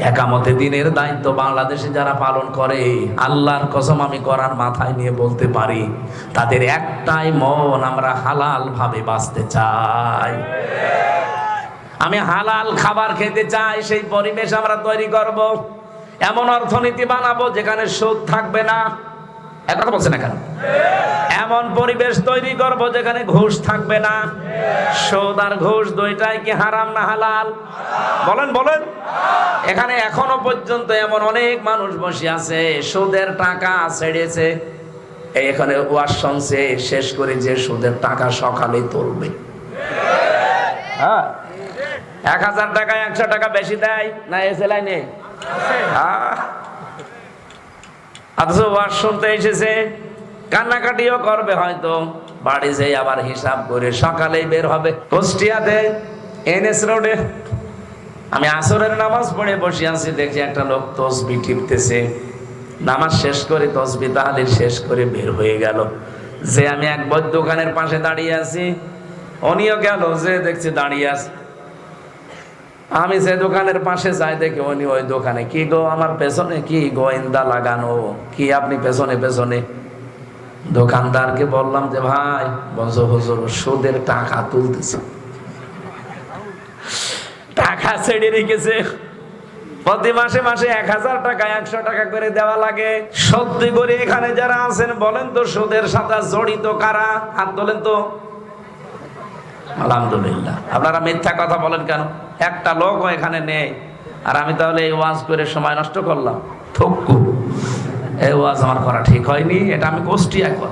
একামতে দিনের দায়িত্ব বাংলাদেশে যারা পালন করে, আল্লাহর কসম আমি কোরআন মাথায় নিয়ে বলতে পারি, তাদের একটাই মন, আমরা হালাল ভাবে বাঁচতে চাই, আমি হালাল খাবার খেতে চাই। সেই পরিবেশ আমরা তৈরি করব, এমন অর্থনীতি বানাবো যেখানে সুদ থাকবে না। এক কথা বলছেন না কেন? এমন পরিবেশ তৈরি করব যেখানে ঘুষ থাকবে না। সুদ আর ঘুষ দুইটাই কি হারাম না হালাল? বলেন বলেন। এখানে এখনো পর্যন্ত এমন অনেক মানুষ বসে আছে, সুদের টাকা ছেড়েছে, এখানে ওয়াজ শুনছে, শেষ করে যে সুদের টাকা সকালে তুলবে। হ্যাঁ, 1000 টাকায় 100 টাকা বেশি দেয় না এসে লাইনে? অথচ ওয়াজ শুনতে এসেছে, কান্নাকাটিও করবে, হয়তো বাড়ি যেয়ে আবার হিসাব করে সকালেই বের হবে। কুষ্টিয়াতে NS রোডে আমি আসরের নামাজ পড়ে বসে আছি, দেখছি একটা লোক তসবি টিপতেছে। নামাজ শেষ করে তসবি তাহলিল শেষ করে বের হয়ে গেল। যে আমি এক বই দোকানের পাশে দাঁড়িয়ে আছি, উনিও গেল, যে দেখছি দাঁড়িয়ে আছে। আমি যে দোকানের পাশে যাই, দেখি উনি ওই দোকানে। কি গো, আমার পেছনে কি গোয়েন্দা লাগানো? কি আপনি পেছনে পেছনে? দোকানদারকে বললাম যে ভাই, বলছো হুজুর সুদের টাকা তুলতেছে, টাকা ছেড়ে রেখেছে, প্রতি মাসে মাসে 1000 টাকা 100 টাকা করে দেওয়া লাগে। সত্যি করে এখানে যারা আছেন বলেন তো, সুদের সাথে জড়িত কারা? হাত তোলেন তো। আলহামদুলিল্লাহ। আপনারা মিথ্যা কথা বলেন কেন? একটা লোকও এখানে নেই, আর আমি তাহলে এই ওয়াজ করে সময় নষ্ট করলাম? থুক্কু, এই ওয়াজ আমার করা ঠিক হয়নি। এটা আমি কুষ্টিয়া একবার